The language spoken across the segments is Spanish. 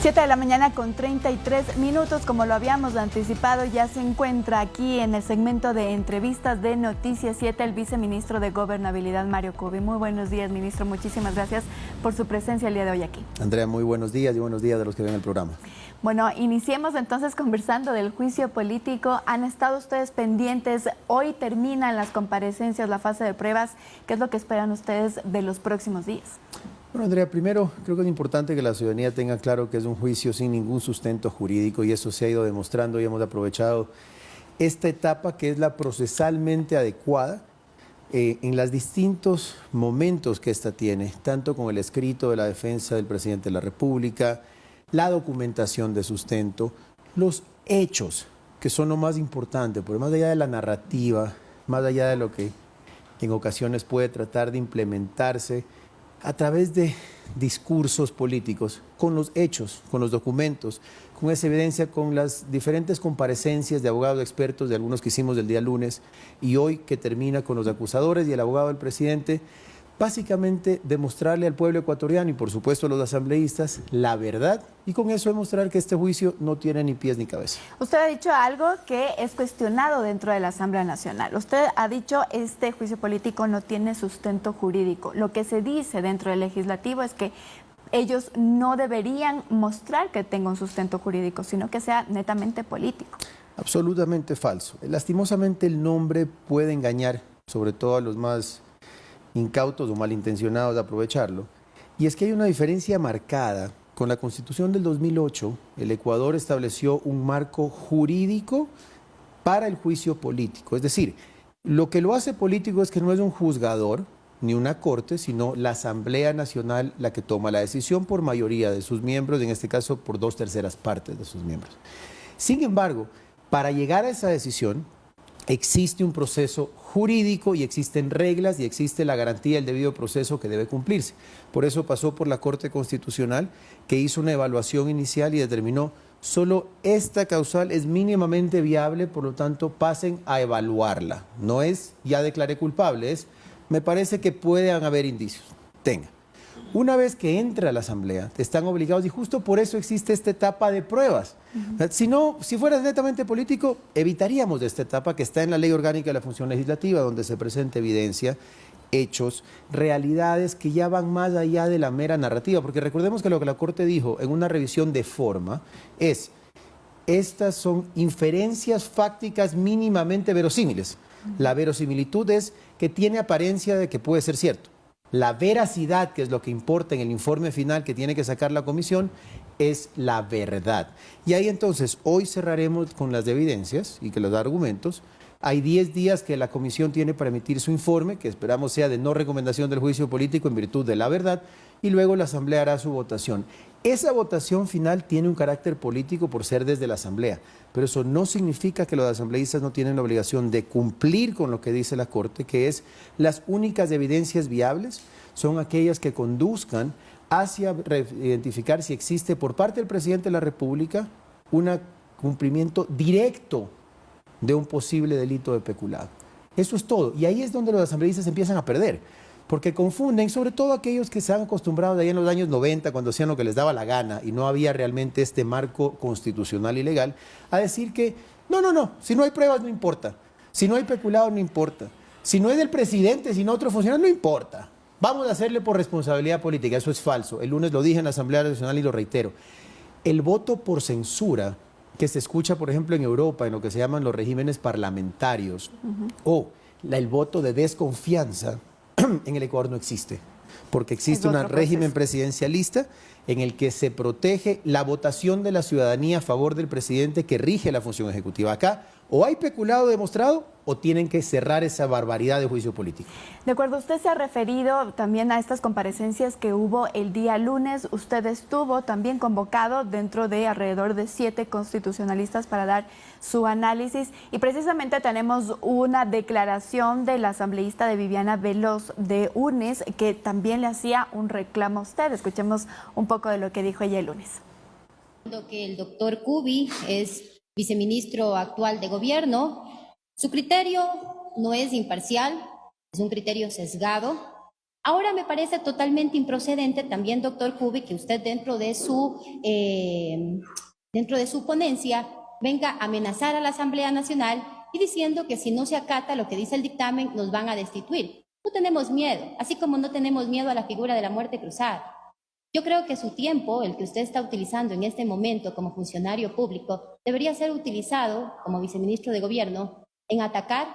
7 de la mañana con 33 minutos, como lo habíamos anticipado, ya se encuentra aquí en el segmento de entrevistas de Noticias 7 el viceministro de Gobernabilidad, Mario Cubi. Muy buenos días, ministro. Muchísimas gracias por su presencia el día de hoy aquí. Andrea, muy buenos días y buenos días de los que ven el programa. Bueno, iniciemos entonces conversando del juicio político. ¿Han estado ustedes pendientes? Hoy terminan las comparecencias, la fase de pruebas. ¿Qué es lo que esperan ustedes de los próximos días? Bueno, Andrea, primero creo que es importante que la ciudadanía tenga claro que es un juicio sin ningún sustento jurídico y eso se ha ido demostrando y hemos aprovechado esta etapa que es la procesalmente adecuada en los distintos momentos que esta tiene, tanto con el escrito de la defensa del presidente de la República, la documentación de sustento, los hechos, que son lo más importante, porque más allá de la narrativa, más allá de lo que en ocasiones puede tratar de implementarse a través de discursos políticos, con los hechos, con los documentos, con esa evidencia, con las diferentes comparecencias de abogados expertos, de algunos que hicimos el día lunes, y hoy que termina con los acusadores y el abogado del presidente, básicamente demostrarle al pueblo ecuatoriano y por supuesto a los asambleístas la verdad y con eso demostrar que este juicio no tiene ni pies ni cabeza. Usted ha dicho algo que es cuestionado dentro de la Asamblea Nacional. Usted ha dicho este juicio político no tiene sustento jurídico. Lo que se dice dentro del legislativo es que ellos no deberían mostrar que tenga un sustento jurídico, sino que sea netamente político. Absolutamente falso. Lastimosamente el nombre puede engañar, sobre todo a los más incautos o malintencionados de aprovecharlo, y es que hay una diferencia marcada. Con la Constitución del 2008, el Ecuador estableció un marco jurídico para el juicio político, es decir, lo que lo hace político es que no es un juzgador ni una corte, sino la Asamblea Nacional la que toma la decisión por mayoría de sus miembros, en este caso por 2/3 partes de sus miembros. Sin embargo, para llegar a esa decisión, existe un proceso jurídico y existen reglas y existe la garantía del debido proceso que debe cumplirse. Por eso pasó por la Corte Constitucional, que hizo una evaluación inicial y determinó solo esta causal es mínimamente viable, por lo tanto pasen a evaluarla. No es ya declaré culpable, es me parece que pueden haber indicios. Tenga. Una vez que entra a la Asamblea, están obligados, y justo por eso existe esta etapa de pruebas. Si fuera netamente político, evitaríamos esta etapa que está en la Ley Orgánica de la Función Legislativa, donde se presenta evidencia, hechos, realidades que ya van más allá de la mera narrativa, porque recordemos que lo que la Corte dijo en una revisión de forma es, estas son inferencias fácticas mínimamente verosímiles. La verosimilitud es que tiene apariencia de que puede ser cierto. La veracidad, que es lo que importa en el informe final que tiene que sacar la comisión, es la verdad. Y ahí entonces, hoy cerraremos con las evidencias y que los argumentos. Hay 10 días que la comisión tiene para emitir su informe, que esperamos sea de no recomendación del juicio político en virtud de la verdad, y luego la Asamblea hará su votación. Esa votación final tiene un carácter político por ser desde la Asamblea, pero eso no significa que los asambleístas no tienen la obligación de cumplir con lo que dice la Corte, que es las únicas evidencias viables son aquellas que conduzcan hacia identificar si existe por parte del presidente de la República un cumplimiento directo de un posible delito de peculado. Eso es todo. Y ahí es donde los asambleístas empiezan a perder, porque confunden, sobre todo aquellos que se han acostumbrado de ahí en los años 90, cuando hacían lo que les daba la gana y no había realmente este marco constitucional y legal, a decir que no, si no hay pruebas no importa, si no hay peculado no importa, si no es del presidente, si no otro funcionario, no importa. Vamos a hacerle por responsabilidad política. Eso es falso. El lunes lo dije en la Asamblea Nacional y lo reitero. El voto por censura que se escucha, por ejemplo, en Europa, en lo que se llaman los regímenes parlamentarios, o el voto de desconfianza, en el Ecuador no existe, porque existe un régimen presidencialista en el que se protege la votación de la ciudadanía a favor del presidente que rige la función ejecutiva. Acá o hay peculado demostrado o tienen que cerrar esa barbaridad de juicio político. De acuerdo, usted se ha referido también a estas comparecencias que hubo el día lunes. Usted estuvo también convocado dentro de alrededor de 7 constitucionalistas para dar su análisis. Y precisamente tenemos una declaración de la asambleísta de Viviana Veloz de UNES que también le hacía un reclamo a usted. Escuchemos un poco de lo que dijo ella el lunes. Que el doctor Cubi es viceministro actual de gobierno. Su criterio no es imparcial, es un criterio sesgado. Ahora me parece totalmente improcedente también, doctor Kubi, que usted dentro de su ponencia venga a amenazar a la Asamblea Nacional y diciendo que si no se acata lo que dice el dictamen nos van a destituir. No tenemos miedo, así como no tenemos miedo a la figura de la muerte cruzada. Yo creo que su tiempo, el que usted está utilizando en este momento como funcionario público, debería ser utilizado como viceministro de Gobierno en atacar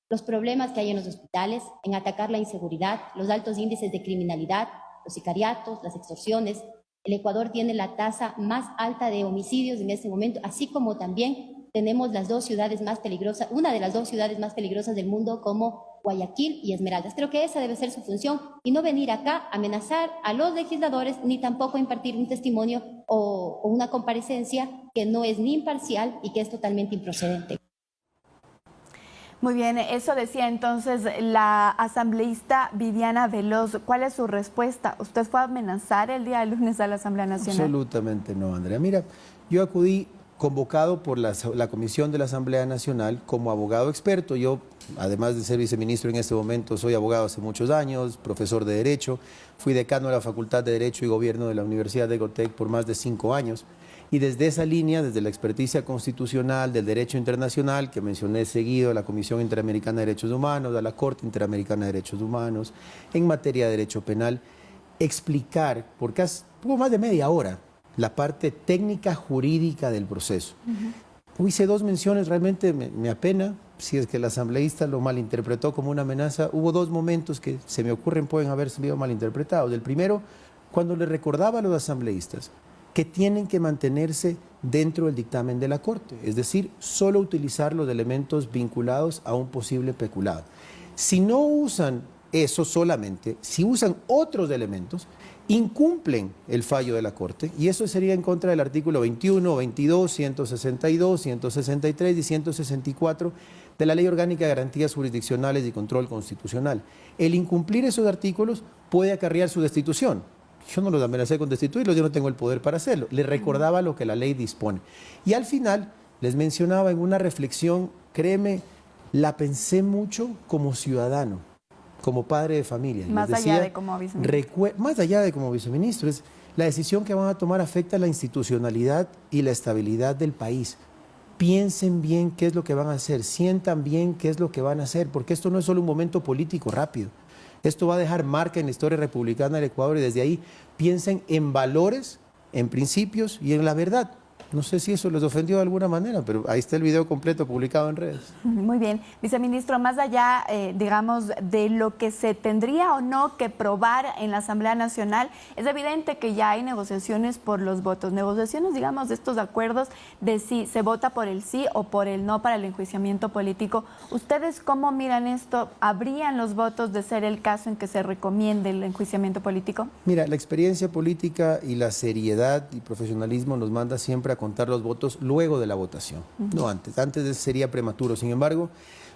los problemas que hay en los hospitales, en atacar la inseguridad, los altos índices de criminalidad, los sicariatos, las extorsiones. El Ecuador tiene la tasa más alta de homicidios en este momento, así como también tenemos las dos ciudades más peligrosas, una de las dos ciudades más peligrosas del mundo como Guayaquil y Esmeraldas. Creo que esa debe ser su función y no venir acá a amenazar a los legisladores ni tampoco impartir un testimonio o una comparecencia que no es ni imparcial y que es totalmente improcedente. Muy bien, eso decía entonces la asambleísta Viviana Veloz. ¿Cuál es su respuesta? ¿Usted fue a amenazar el día lunes a la Asamblea Nacional? Absolutamente no, Andrea. Mira, yo acudí convocado por la Comisión de la Asamblea Nacional como abogado experto. Yo, además de ser viceministro en este momento, soy abogado hace muchos años, profesor de Derecho, fui decano de la Facultad de Derecho y Gobierno de la Universidad de Ecotec por más de 5 años. Y desde esa línea, desde la experticia constitucional, del derecho internacional, que mencioné seguido, a la Comisión Interamericana de Derechos Humanos, a la Corte Interamericana de Derechos Humanos, en materia de derecho penal, explicar, por casi poco más de media hora, la parte técnica jurídica del proceso. Hice 2 menciones, realmente me apena, si es que el asambleísta lo malinterpretó como una amenaza. Hubo 2 momentos que se me ocurren pueden haber sido malinterpretados. El primero, cuando le recordaba a los asambleístas que tienen que mantenerse dentro del dictamen de la Corte, es decir, solo utilizar los elementos vinculados a un posible peculado. Si no usan eso solamente, si usan otros elementos, incumplen el fallo de la Corte y eso sería en contra del artículo 21, 22, 162, 163 y 164 de la Ley Orgánica de Garantías Jurisdiccionales y Control Constitucional. El incumplir esos artículos puede acarrear su destitución. Yo no los amenacé con destituirlos, yo no tengo el poder para hacerlo. Les recordaba lo que la ley dispone. Y al final les mencionaba en una reflexión, créeme, la pensé mucho como ciudadano, como padre de familia. Más allá de como viceministro. Más allá de como viceministro, es la decisión que van a tomar afecta a la institucionalidad y la estabilidad del país. Piensen bien qué es lo que van a hacer, sientan bien qué es lo que van a hacer, porque esto no es solo un momento político rápido. Esto va a dejar marca en la historia republicana del Ecuador y desde ahí piensen en valores, en principios y en la verdad. No sé si eso les ofendió de alguna manera, pero ahí está el video completo publicado en redes. Muy bien. Viceministro, más allá, digamos, de lo que se tendría o no que probar en la Asamblea Nacional, es evidente que ya hay negociaciones por los votos, negociaciones, digamos, de estos acuerdos de si se vota por el sí o por el no para el enjuiciamiento político. ¿Ustedes cómo miran esto? ¿Habrían los votos de ser el caso en que se recomiende el enjuiciamiento político? Mira, la experiencia política y la seriedad y profesionalismo nos manda siempre a contar los votos luego de la votación, no antes. Antes sería prematuro. Sin embargo,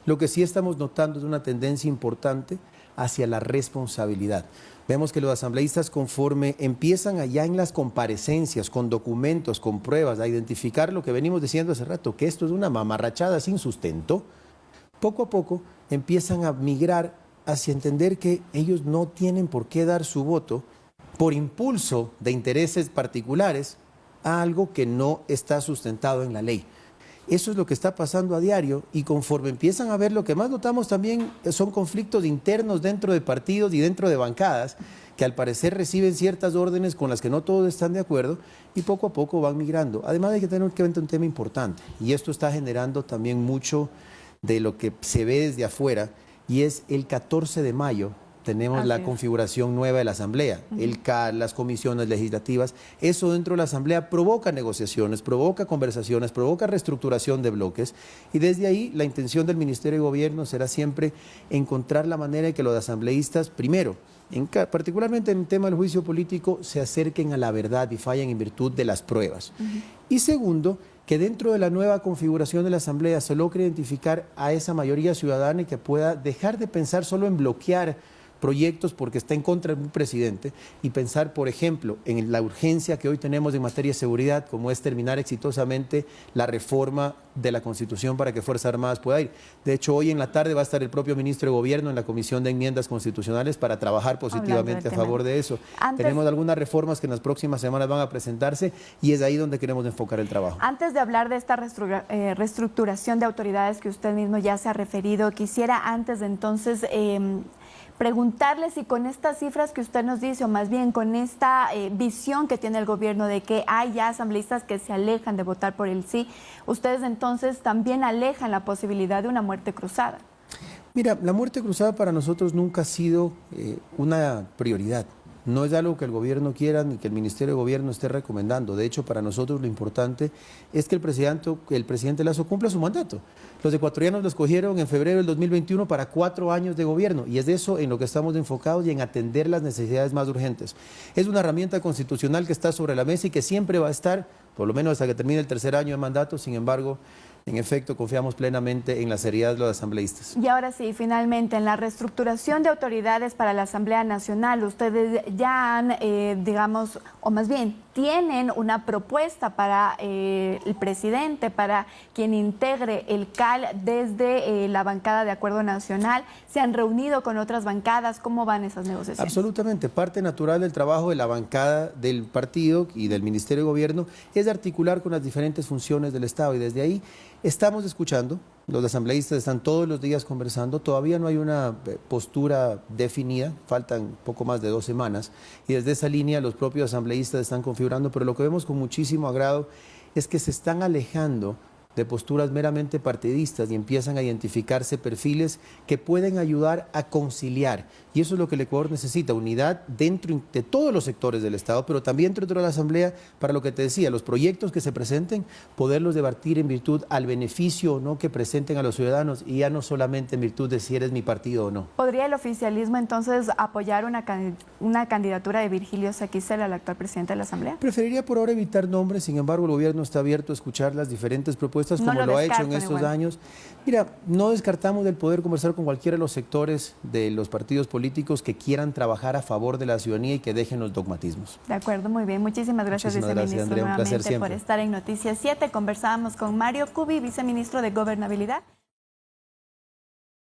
lo que sí estamos notando es una tendencia importante hacia la responsabilidad. Vemos que los asambleístas, conforme empiezan allá en las comparecencias, con documentos, con pruebas, a identificar lo que venimos diciendo hace rato, que esto es una mamarrachada sin sustento, poco a poco empiezan a migrar hacia entender que ellos no tienen por qué dar su voto por impulso de intereses particulares a algo que no está sustentado en la ley. Eso es lo que está pasando a diario y conforme empiezan a ver, lo que más notamos también son conflictos internos dentro de partidos y dentro de bancadas que al parecer reciben ciertas órdenes con las que no todos están de acuerdo y poco a poco van migrando. Además hay que tener que ver un tema importante y esto está generando también mucho de lo que se ve desde afuera y es el 14 de mayo. Tenemos la configuración nueva de la Asamblea, el CAL, las comisiones legislativas. Eso dentro de la Asamblea provoca negociaciones, provoca conversaciones, provoca reestructuración de bloques. Y desde ahí la intención del Ministerio de Gobierno será siempre encontrar la manera de que los asambleístas, primero, particularmente en el tema del juicio político, se acerquen a la verdad y fallen en virtud de las pruebas. Y segundo, que dentro de la nueva configuración de la Asamblea se logre identificar a esa mayoría ciudadana y que pueda dejar de pensar solo en bloquear proyectos porque está en contra de un presidente y pensar, por ejemplo, en la urgencia que hoy tenemos en materia de seguridad, como es terminar exitosamente la reforma de la Constitución para que Fuerzas Armadas pueda ir. De hecho, hoy en la tarde va a estar el propio ministro de Gobierno en la Comisión de Enmiendas Constitucionales para trabajar positivamente a favor de eso. Tenemos algunas reformas que en las próximas semanas van a presentarse y es ahí donde queremos enfocar el trabajo. Antes de hablar de esta reestructuración de autoridades que usted mismo ya se ha referido, quisiera antes de entonces preguntarle si con estas cifras que usted nos dice, o más bien con esta visión que tiene el gobierno de que hay ya asambleístas que se alejan de votar por el sí, ustedes entonces también alejan la posibilidad de una muerte cruzada. Mira, la muerte cruzada para nosotros nunca ha sido una prioridad. No es algo que el gobierno quiera ni que el Ministerio de Gobierno esté recomendando. De hecho, para nosotros lo importante es que el presidente Lasso cumpla su mandato. Los ecuatorianos lo escogieron en febrero del 2021 para 4 años de gobierno y es de eso en lo que estamos enfocados y en atender las necesidades más urgentes. Es una herramienta constitucional que está sobre la mesa y que siempre va a estar, por lo menos hasta que termine el 3er año de mandato. Sin embargo, en efecto, confiamos plenamente en la seriedad de los asambleístas. Y ahora sí, finalmente, en la reestructuración de autoridades para la Asamblea Nacional, ustedes ya han, digamos, o más bien, tienen una propuesta para el presidente, para quien integre el CAL desde la bancada de Acuerdo Nacional. ¿Se han reunido con otras bancadas? ¿Cómo van esas negociaciones? Absolutamente. Parte natural del trabajo de la bancada del partido y del Ministerio de Gobierno es articular con las diferentes funciones del Estado y desde ahí estamos escuchando. Los asambleístas están todos los días conversando, todavía no hay una postura definida, faltan poco más de 2 semanas y desde esa línea los propios asambleístas están configurando, pero lo que vemos con muchísimo agrado es que se están alejando de posturas meramente partidistas y empiezan a identificarse perfiles que pueden ayudar a conciliar. Y eso es lo que el Ecuador necesita, unidad dentro de todos los sectores del Estado, pero también dentro de la Asamblea, para lo que te decía, los proyectos que se presenten, poderlos debatir en virtud al beneficio o no que presenten a los ciudadanos y ya no solamente en virtud de si eres mi partido o no. ¿Podría el oficialismo entonces apoyar una candidatura de Virgilio Saquicela al actual presidente de la Asamblea? Preferiría por ahora evitar nombres, sin embargo el gobierno está abierto a escuchar las diferentes propuestas como lo ha hecho en estos años. Mira, no descartamos el poder conversar con cualquiera de los sectores de los partidos políticos que quieran trabajar a favor de la ciudadanía y que dejen los dogmatismos. De acuerdo, muy bien. Muchísimas gracias, viceministro, Andrea, un placer nuevamente por estar en Noticias 7. Conversábamos con Mario Cubi, viceministro de Gobernabilidad.